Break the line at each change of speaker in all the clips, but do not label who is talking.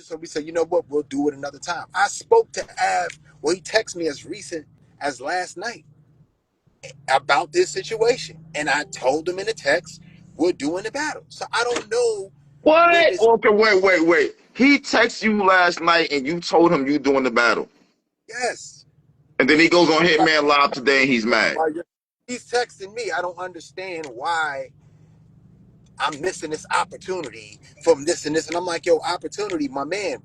So we said, you know what, we'll do it another time. I spoke to Av. Well, he texted me as recent as last night about this situation, and I told him in a text, we're doing the battle. So I don't know where
What?
this.
Okay, wait. He texted you last night and you told him you doing the battle.
Yes,
And then he goes on Hitman Live today and he's mad.
he's texting me. I don't understand why I'm missing this opportunity from this and this. And I'm like, yo, opportunity, my man.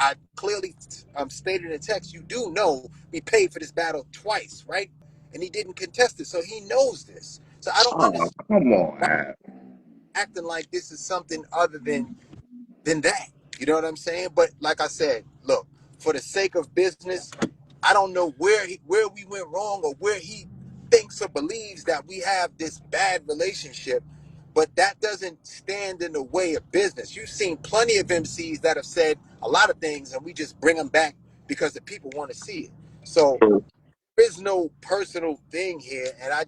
I clearly stated in the text, you do know we paid for this battle twice, right? And he didn't contest it, so he knows this. So I don't
Oh,
understand
come on,
why
Ab.
acting like this is something other than that. You know what I'm saying? But like I said, look, for the sake of business, I don't know where we went wrong or where he thinks or believes that we have this bad relationship, but that doesn't stand in the way of business. You've seen plenty of MCs that have said a lot of things, and we just bring them back because the people want to see it. So
True.
there's no personal thing here, and I'm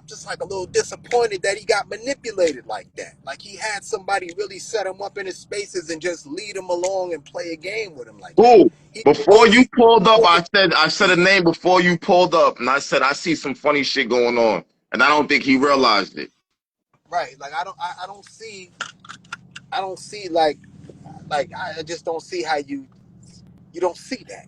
just like a little disappointed that he got manipulated like that. Like he had somebody really set him up in his spaces and just lead him along and play a game with him like that.
Who?
He
Before you
only
pulled up,
over
I said a name before you pulled up, and I said I see some funny shit going on, and I don't think he realized it.
right. Like I don't see like I just don't see how you don't see that.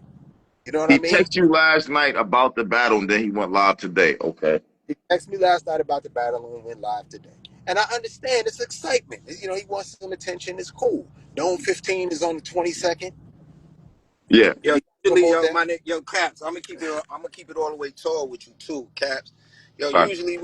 You know what I
He
mean?
texted you last night about the battle, and then he went live today. Okay.
He texted me last night about the battle and went live today. And I understand it's excitement. You know, he wants some attention. It's cool. Dome 15 is on the 22nd.
Yeah.
Yo,
We
usually,
promote
yo,
that.
my yo, Caps. I'm gonna keep it all the way tall with you too, Caps. Yo,
Right.
usually we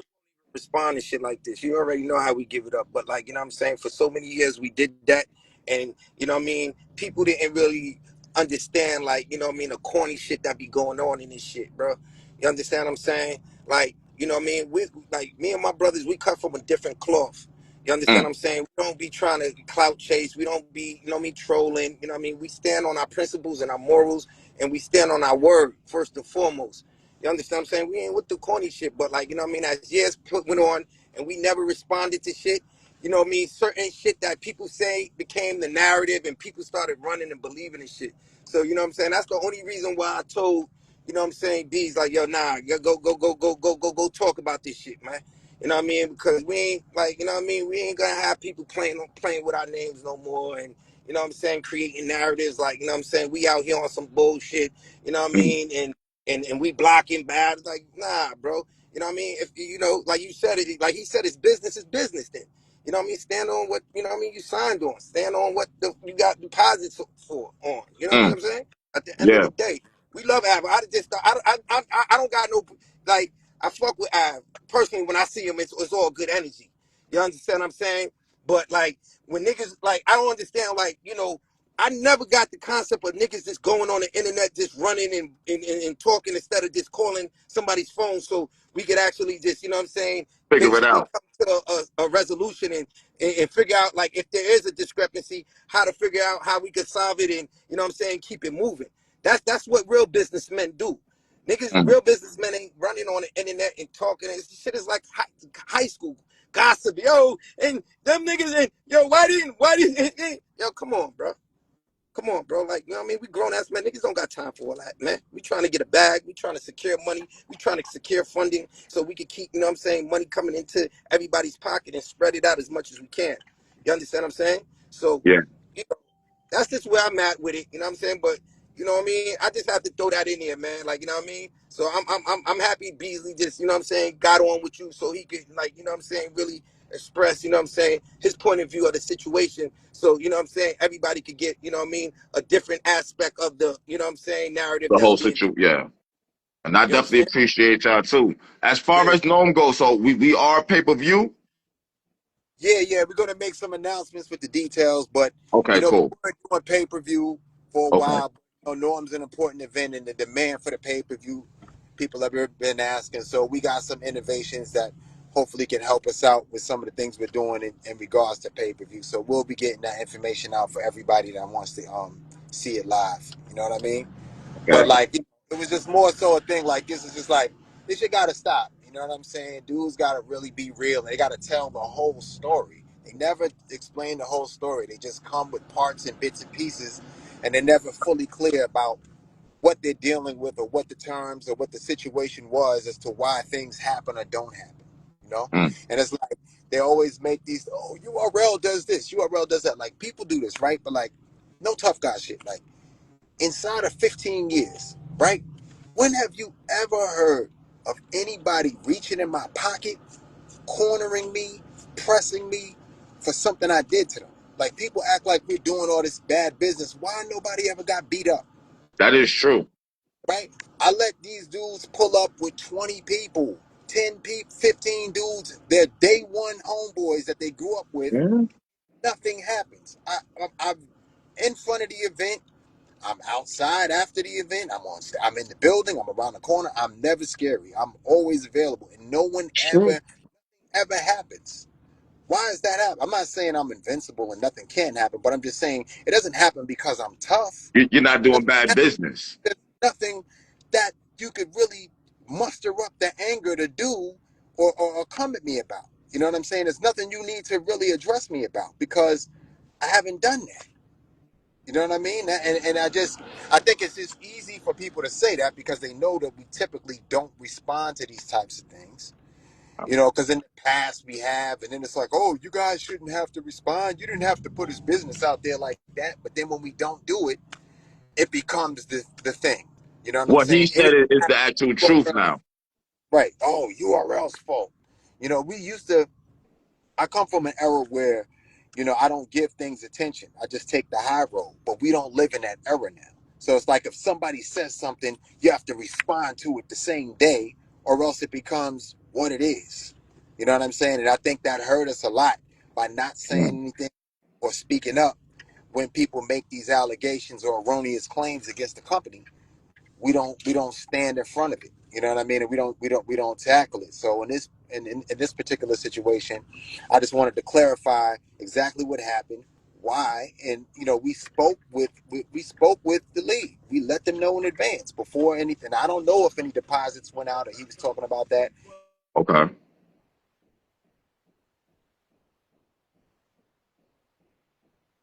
respond to shit like this. You already know how we give it up, but like you know what I'm saying. For so many years we did that, and you know what I mean. People didn't really understand, like you know what I mean, the corny shit that be going on in this shit, bro. You understand what I'm saying? Like you know what I mean. We like me and my brothers. We cut from a different cloth. You understand
Mm.
what I'm saying? We don't be trying to clout chase. We don't be, you know what I mean, trolling. You know what I mean? We stand on our principles and our morals and we stand on our word first and foremost. You understand what I'm saying? We ain't with the corny shit, but like, you know what I mean? As years went on and we never responded to shit, you know what I mean? Certain shit that people say became the narrative and people started running and believing in shit. So, you know what I'm saying? That's the only reason why I told, you know what I'm saying, B's like, yo, nah, go talk about this shit, man. You know what I mean? Because we ain't like, you know what I mean? We ain't gonna have people playing with our names no more and you know what I'm saying, creating narratives like, you know what I'm saying, we out here on some bullshit, you know what I
Mm.
mean, and we blocking bad. Like, nah, bro. You know what I mean? If you know, like you said it, like he said, it's business is business then. You know what I mean? Stand on what, you know what I mean, you signed on. Stand on what you got deposits for on. You know what
Mm.
I'm saying? At the end of
Yeah.
the day, we love Av. I don't got no, like, I fuck with Av. Personally, when I see him, it's all good energy. You understand what I'm saying? But like when niggas like I don't understand like you know I never got the concept of niggas just going on the internet just running and talking instead of just calling somebody's phone so we could actually just you know what I'm saying
Figure it
basically
out.
come to a resolution and figure out like if there is a discrepancy how to figure out how we could solve it and you know what I'm saying keep it moving. That's what real businessmen do. Niggas,
Mm.
real businessmen ain't running on the internet and talking. This shit is like high school gossip, yo, and them niggas, and yo, why didn't, yo, come on, bro. Come on, bro. Like, you know what I mean? We grown ass men. Niggas don't got time for all that, man. We trying to get a bag. We trying to secure money. We trying to secure funding so we can keep, you know what I'm saying, money coming into everybody's pocket and spread it out as much as we can. You understand what I'm saying? So,
Yeah.
you know, that's just where I'm at with it. You know what I'm saying? But you know what I mean? I just have to throw that in there, man. Like, you know what I mean? So I'm happy Beasley just, you know what I'm saying, got on with you so he could like, you know what I'm saying, really express, you know what I'm saying, his point of view of the situation. So, you know what I'm saying, everybody could get, you know what I mean, a different aspect of the, you know what I'm saying, narrative
The
that's
whole
being,
situation. Yeah. And I
you
definitely
understand?
appreciate y'all too. As far
Yeah.
as Gnome goes, so we are pay-per-view.
Yeah, we're gonna make some announcements with the details, but
Okay,
you know,
cool.
we were doing pay-per-view for a
Okay.
while. You know, Norm's an important event and the demand for the pay-per-view people have been asking. So we got some innovations that hopefully can help us out with some of the things we're doing in regards to pay-per-view. So we'll be getting that information out for everybody that wants to see it live. You know what I mean? But
Okay.
like it was just more so a thing like this is just like this shit gotta stop. You know what I'm saying? Dudes gotta really be real. They gotta tell the whole story. They never explain the whole story. They just come with parts and bits and pieces, and they're never fully clear about what they're dealing with or what the terms or what the situation was as to why things happen or don't happen. You know,
Mm.
and it's like they always make these. Oh, URL does this. URL does that. Like people do this, right? But like, no tough guy shit. Like inside of 15 years, right? When have you ever heard of anybody reaching in my pocket, cornering me, pressing me for something I did to them? Like people act like we're doing all this bad business. Why nobody ever got beat up?
That is true.
Right? I let these dudes pull up with 20 people, 10 people, 15 dudes. They're day one homeboys that they grew up with.
Mm.
Nothing happens. I'm in front of the event. I'm outside after the event. I'm in the building. I'm around the corner. I'm never scary. I'm always available, and no one
True.
ever happens. Why is that happen? I'm not saying I'm invincible and nothing can happen, but I'm just saying it doesn't happen because I'm tough.
You're not
It
doing
doesn't
bad
happen.
business.
There's nothing that you could really muster up the anger to do or come at me about. You know what I'm saying? There's nothing you need to really address me about because I haven't done that. You know what I mean? And I think it's just easy for people to say that because they know that we typically don't respond to these types of things. You know, because in the past we have, and then it's like, oh, you guys shouldn't have to respond. You didn't have to put his business out there like that. But then when we don't do it, it becomes the thing. You know what I'm
What he
saying?
said
Anything
is the
happens
actual
to
truth
URL,
now.
right? Oh, URL's fault. You know, we used to. I come from an era where, you know, I don't give things attention. I just take the high road. But we don't live in that era now. So it's like if somebody says something, you have to respond to it the same day, or else it becomes what it is. You know what I'm saying? And I think that hurt us a lot by not saying
Mm.
anything or speaking up when people make these allegations or erroneous claims against the company. We don't stand in front of it. You know what I mean? And we don't tackle it. So in this particular situation, I just wanted to clarify exactly what happened, why, and you know we spoke with the league. We let them know in advance before anything. I don't know if any deposits went out or he was talking about that.
Okay.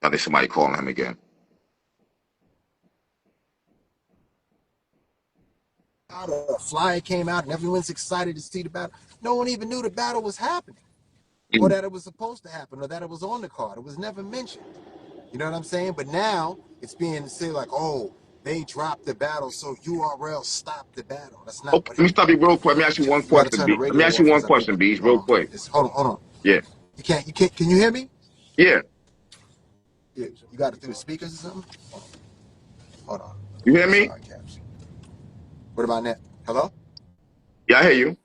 I think somebody calling him again.
A flyer came out and everyone's excited to see the battle. No one even knew the battle was happening or
Mm.
that it was supposed to happen or that it was on the card. It was never mentioned. You know what I'm saying? But now it's being said like, oh, they dropped the battle, so URL stopped the battle. That's not
Okay,
what
let me
happened.
stop you real quick. Let me ask you one
You got to
question,
turn the
B. Let me
radio
ask you
off
one
because I think
question, Bees, real quick.
hold on.
Yeah.
You can't. Can you hear me?
Yeah.
Yeah, you got it through the speakers or something? Hold on.
You hear me?
Sorry, Caps. What about that? Hello?
Yeah, I hear you.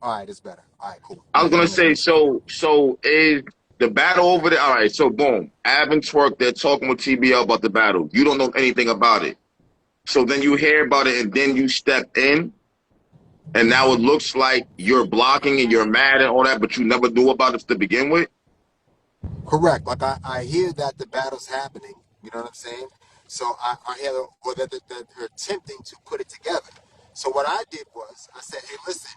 All right, it's better. All right, cool.
I
Now
was
you
gonna
can let
say,
me speak.
so is the battle over there? All right, so boom, Ab and Twerk, they're talking with TBL about the battle. You don't know anything about it. So then you hear about it and then you step in and now it looks like you're blocking and you're mad and all that, but you never knew about it to begin with.
Correct. Like I hear that the battle's happening. You know what I'm saying? So I hear or that they're attempting to put it together. So what I did was I said, hey, listen,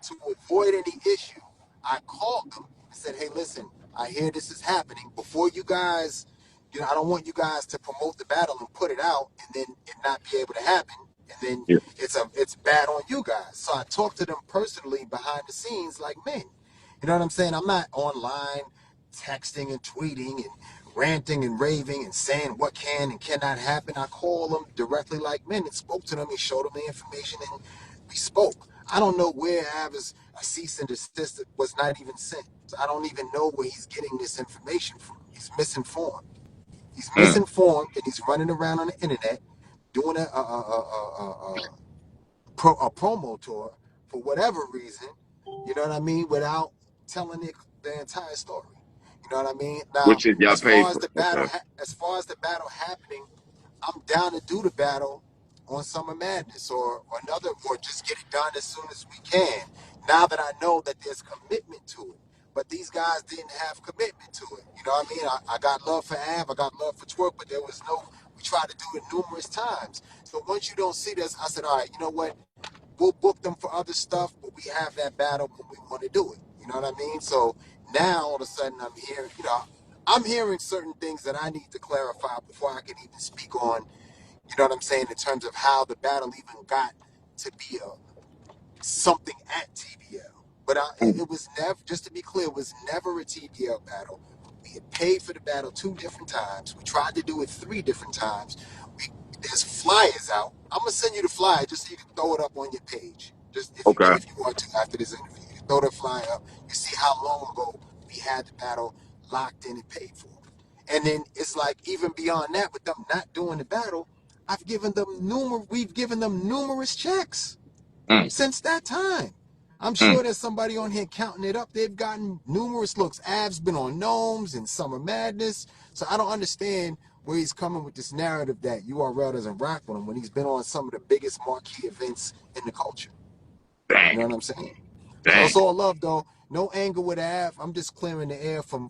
to avoid any issue, I called them. I said, hey, listen, I hear this is happening. Before you guys, you know, I don't want you guys to promote the battle and put it out and then it not be able to happen. And then
Yeah.
it's bad on you guys. So I talked to them personally behind the scenes like men. You know what I'm saying? I'm not online texting and tweeting and ranting and raving and saying what can and cannot happen. I call them directly like men and spoke to them and showed them the information and we spoke. I don't know where Ava's a cease and desist was not even sent. So I don't even know where he's getting this information from. He's misinformed. He's
Mm.
misinformed and he's running around on the internet doing a promo tour for whatever reason, you know what I mean, without telling the entire story. You know what I mean? Now,
Which is y'all
as far
paid
as
for.
the battle,
Okay.
happening, I'm down to do the battle on Summer Madness or another, or just get it done as soon as we can. Now that I know that there's commitment to it, but these guys didn't have commitment to it. You know what I mean? I got love for Av, I got love for Twerk, but there was no. We tried to do it numerous times. So once you don't see this, I said, all right, you know what? We'll book them for other stuff, but we have that battle when we want to do it. You know what I mean? So Now all of a sudden I'm hearing certain things that I need to clarify before I can even speak on, you know what I'm saying, in terms of how the battle even got to be something at TBL. But it was never, just to be clear, it was never a TBL battle. We had paid for the battle 2 different times. We tried to do it 3 different times. We, there's flyers out. I'm gonna send you the flyer just so you can throw it up on your page. Just
Okay.
if you want to after this interview, you can throw the flyer up. You see how long ago we had the battle locked in and paid for. And then it's like even beyond that, with them not doing the battle, we've given them numerous checks
Mm,
since that time. I'm
mm.
sure there's somebody on here counting it up. They've gotten numerous looks. Av's been on Gnomes and Summer Madness. So I don't understand where he's coming with this narrative that URL doesn't rock with him when he's been on some of the biggest marquee events in the culture. You know
Dang.
what I'm saying? So it's
Dang.
all love though. No anger with Av. I'm just clearing the air from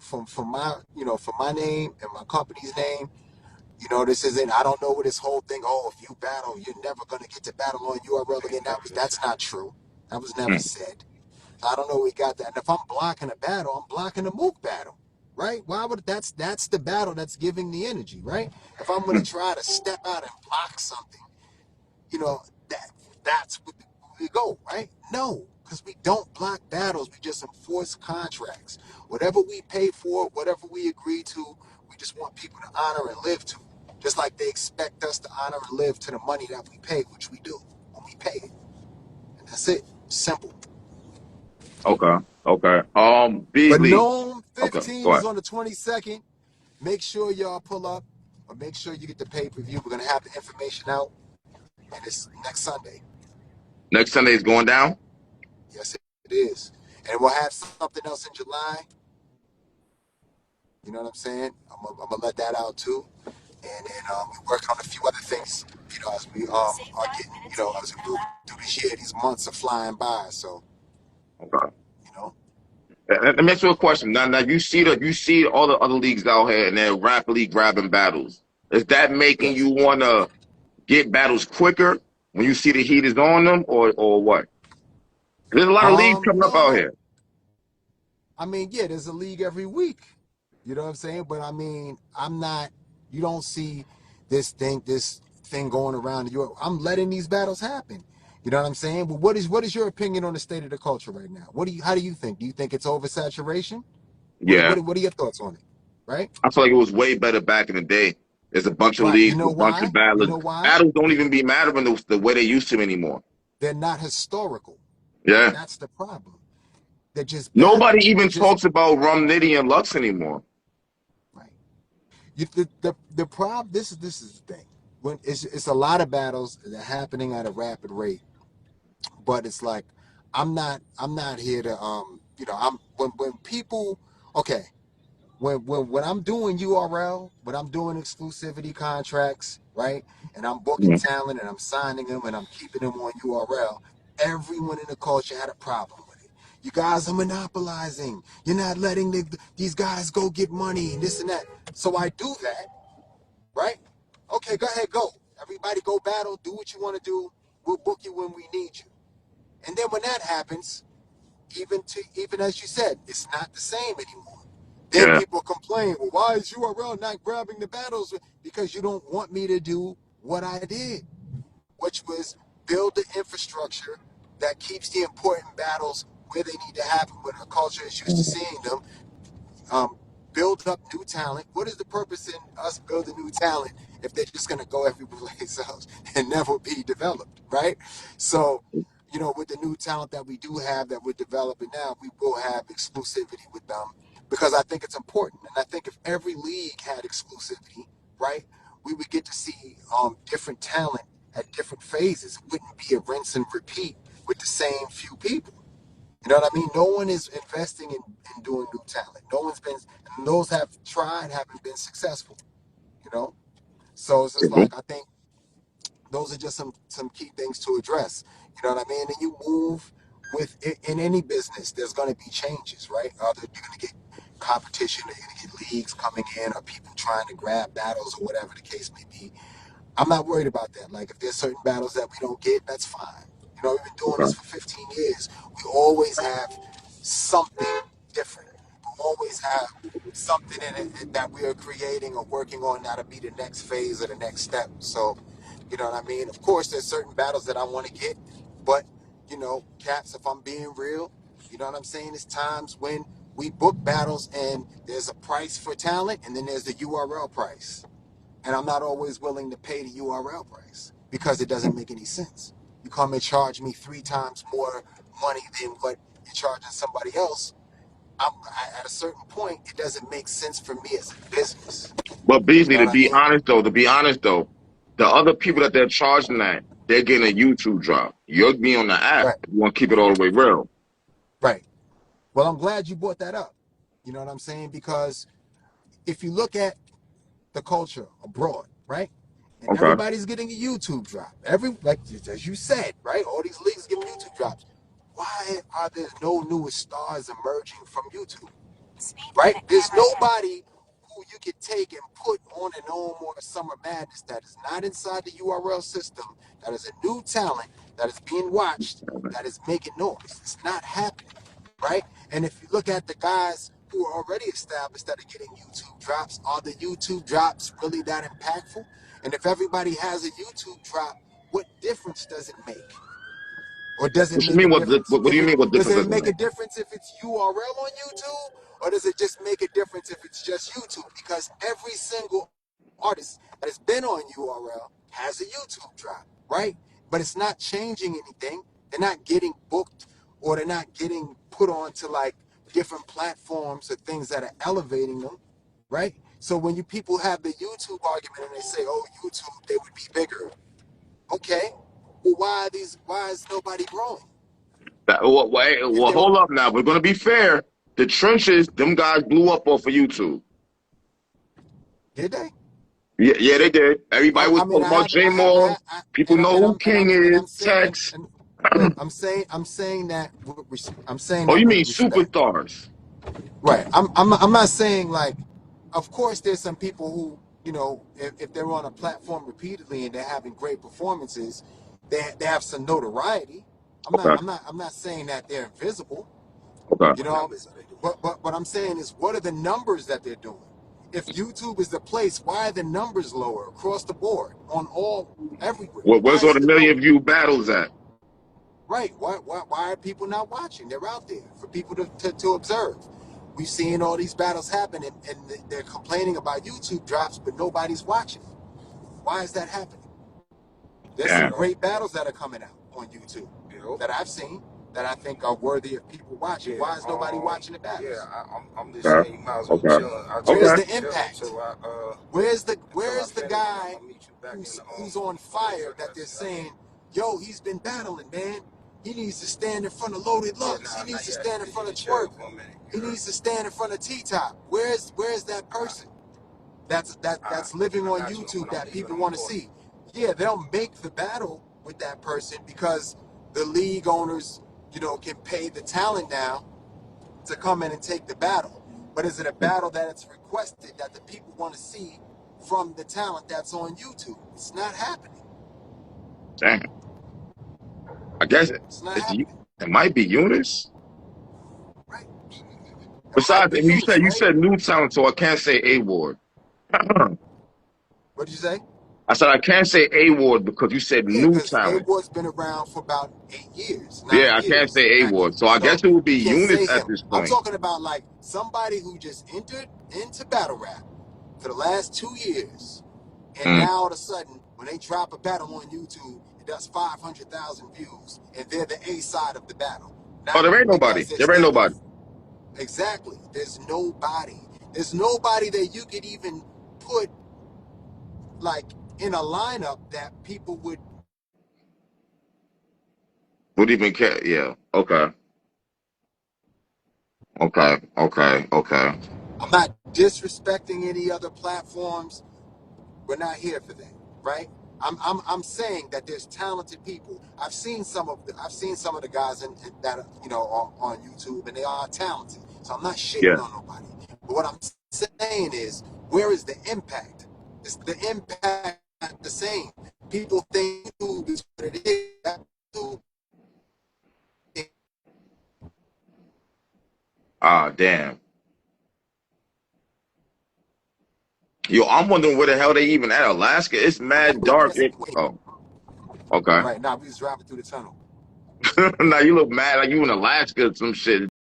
my from my name and my company's name. This isn't, I don't know what this whole thing, oh, if you battle, you're never going to get to battle on URL again. That's not true. That was never
Mm,
said. So I don't know where we got that. And if I'm blocking a battle, I'm blocking a Mook battle, right? That's the battle that's giving the energy, right? If I'm going to
mm.
try to step out and block something, you know, that's what we go, right? No, because we don't block battles. We just enforce contracts. Whatever we pay for, whatever we agree to, we just want people to honor and live to. Just like they expect us to honor and live to the money that we pay, which we do when we pay it. And that's it. Simple.
Okay. Okay.
But
Beasley.
Gnome
Okay.
15
Go
is
ahead.
on the 22nd. Make sure y'all pull up or make sure you get the pay-per-view. We're going to have the information out. And it's next Sunday.
Next Sunday is going down.
Yes, it is. And we'll have something else in July. You know what I'm saying? I'm gonna let that out too. And then we're working on a few other things. As we are getting, as we move through this year, these months are flying by. So,
Okay.
you know,
Let me ask you a question. Now you see all the other leagues out here and they're rapidly grabbing battles. Is that making you
yes.
wanna get battles quicker when you see the heat is on them, or what? There's a lot of leagues coming up out
No.
here.
I mean, yeah, there's a league every week. You know what I'm saying? But I mean, I'm not. You don't see this thing going around Europe. I'm letting these battles happen. You know what I'm saying? But what is your opinion on the state of the culture right now? How do you think? Do you think it's oversaturation?
Yeah.
What are your thoughts on it? Right?
I feel like it was way better back in the day. There's a bunch of
Right. You
leagues,
know
a bunch of
why? You
battlers.
know why?
Battles don't even be mattering the way they used to anymore.
They're not historical.
Yeah.
That's the problem. They're just
Nobody
battles. They're
even
just
talks about Rum Nitty and Lux anymore.
right. The problem. This is the thing. When it's a lot of battles that are happening at a rapid rate, but it's like I'm not here to I'm when people okay when I'm doing URL, when I'm doing exclusivity contracts, right? And I'm booking
Mhm.
talent and I'm signing them and I'm keeping them on URL, everyone in the culture had a problem with it. You guys are monopolizing. You're not letting these guys go get money and this and that. So I do that, right? Okay, go ahead, go. Everybody go battle, do what you want to do. We'll book you when we need you. And then when that happens, even as you said, it's not the same anymore. Then
Yeah.
people complain, well, why is URL not grabbing the battles? Because you don't want me to do what I did, which was build the infrastructure that keeps the important battles where they need to happen, where the culture is used to seeing them, um, build up new talent. What is the purpose in us building new talent if they're just going to go every place else and never be developed, right? So, with the new talent that we do have that we're developing now, we will have exclusivity with them because I think it's important. And I think if every league had exclusivity, right, we would get to see different talent at different phases. It wouldn't be a rinse and repeat with the same few people. You know what I mean? No one is investing in doing new talent. No one's been, and those have tried haven't been successful. You know, so it's just
Mhm.
like I think those are just some key things to address. You know what I mean? And you move with in any business. There's going to be changes, right? Either you're going to get competition, or you're going to get leagues coming in, or people trying to grab battles, or whatever the case may be. I'm not worried about that. Like if there's certain battles that we don't get, that's fine. We've been doing this
Okay.
for 15 years. We always have something different. always have something in it that we are creating or working on that'll be the next phase or the next step. So, you know what I mean? Of course, there's certain battles that I want to get, but, you know, Caps, if I'm being real, you know what I'm saying? It's times when we book battles and there's a price for talent and then there's the URL price. And I'm not always willing to pay the URL price because it doesn't make any sense. You come and charge me 3 times more money than what you're charging somebody else. At a certain point, it doesn't make sense for me as a business.
But
You
Beasley,
know what I mean?
to be honest though, the other people that they're charging that, they're getting a YouTube drop. You're being on the app.
Right,
You want to keep it all the way real.
right. Well, I'm glad you brought that up. You know what I'm saying? Because if you look at the culture abroad, right? And
Okay.
everybody's getting a YouTube drop. Like as you said, right? All these leagues give YouTube drops. Why are there no newer stars emerging from YouTube? Right? There's nobody who you could take and put on an Ohm or a Summer Madness that is not inside the URL system, that is a new talent, that is being watched, that is making noise. It's not happening, right? And if you look at the guys who are already established that are getting YouTube drops, are the YouTube drops really that impactful? And if everybody has a YouTube drop, what difference does it make? Or does it
What you
make a
mean?
difference?
What do you mean? What
Does
difference
it
does it
make a
make?
difference if it's URL on YouTube, or does it just make a difference if it's just YouTube? Because every single artist that has been on URL has a YouTube drop, right? But it's not changing anything. They're not getting booked, or they're not getting put onto like different platforms or things that are elevating them, right? So when you people have the YouTube argument and they say, "Oh, YouTube, they would be bigger," okay. Well, why is nobody growing? If
Well,
they were,
hold up now. We're gonna be fair. The trenches, them guys blew up off of YouTube.
did they?
Yeah, yeah, they did. Everybody was
I mean,
talking about J Moore. People know who King is. Tex.
and look, I'm saying that I'm saying
Oh,
that
you
with
mean
respect,
superstars?
right? I'm not saying like, of course, there's some people who, you know, if they're on a platform repeatedly and they're having great performances, they have some notoriety.
Okay,
I'm not saying that they're invisible.
okay.
You know, but what I'm saying is, what are the numbers that they're doing? If YouTube is the place, why are the numbers lower across the board on all everywhere?
Where's
Why
all
is
the
the
million
number
view battles at?
right? Why are people not watching? They're out there for people to observe. We've seen all these battles happen, and they're complaining about YouTube drops, but nobody's watching. Why is that happening? There's some
Damn.
great battles that are coming out on YouTube that I've seen that I think are worthy of people watching. Why is nobody watching the battles?
Yeah, I'm just
Okay,
saying you might as well
okay,
chill. I
Where's
okay.
chill,
the
chill
impact?
until I
Where's the
finish, and I'm
guy
gonna meet you back in
who's on
the
fire
motherfucker.
that they're
I mean,
saying, yo, he's been battling, man. He needs to stand in front of Loaded
yeah,
Lux. He
nah,
needs to
yeah,
stand in
you
front of
just chill
Twerk.
for a minute.
He needs to stand in front of T-Top. Where's that person that's living
I
on
got you. And
YouTube
when I'm
that
leaving,
people
I'm gonna
want to
call you.
see? Yeah, they'll make the battle with that person because the league owners, you know, can pay the talent now to come in and take the battle. But is it a battle that it's requested that the people want to see from the talent that's on YouTube? It's not happening.
Damn. I guess
It's not
it's
happening.
it might be Eunice.
Right? It might
Besides,
be
and
Eunice,
you
right?
said new talent, so I can't say A Ward.
What'd you say?
I said I can't say A Ward because you said
Yeah,
new
because
talent.
A-Ward's been around for about 8 years, nine
Yeah, I can't
years,
say A
actually.
Ward. So I
So
guess it would be
you can't
Eunice
say
at
him.
this
I'm
point.
talking about like somebody who just entered into battle rap for the last 2 years. And
Mm.
now all of a sudden, when they drop a battle on YouTube, it does 500,000 views, and they're the A side of the battle.
Oh,
Not
there ain't nobody.
because they're
There ain't
standing.
nobody.
Exactly. There's nobody. There's nobody that you could even put like in a lineup that people would.
Would even care. Yeah. Okay. Okay. Okay. Okay.
I'm not disrespecting any other platforms. We're not here for that, right? I'm saying that there's talented people. I've seen some of the guys that are, you know, on YouTube, and they are talented. So I'm not shitting
Yeah.
on nobody. But what I'm saying is, where is the impact? Is the impact not the same? People think YouTube is what it is. YouTube
Ah, damn. Yo, I'm wondering where the hell they even at. Alaska? It's mad dark. Oh, okay.
Right now, we just driving through the tunnel.
Now you look mad like you in Alaska or some shit.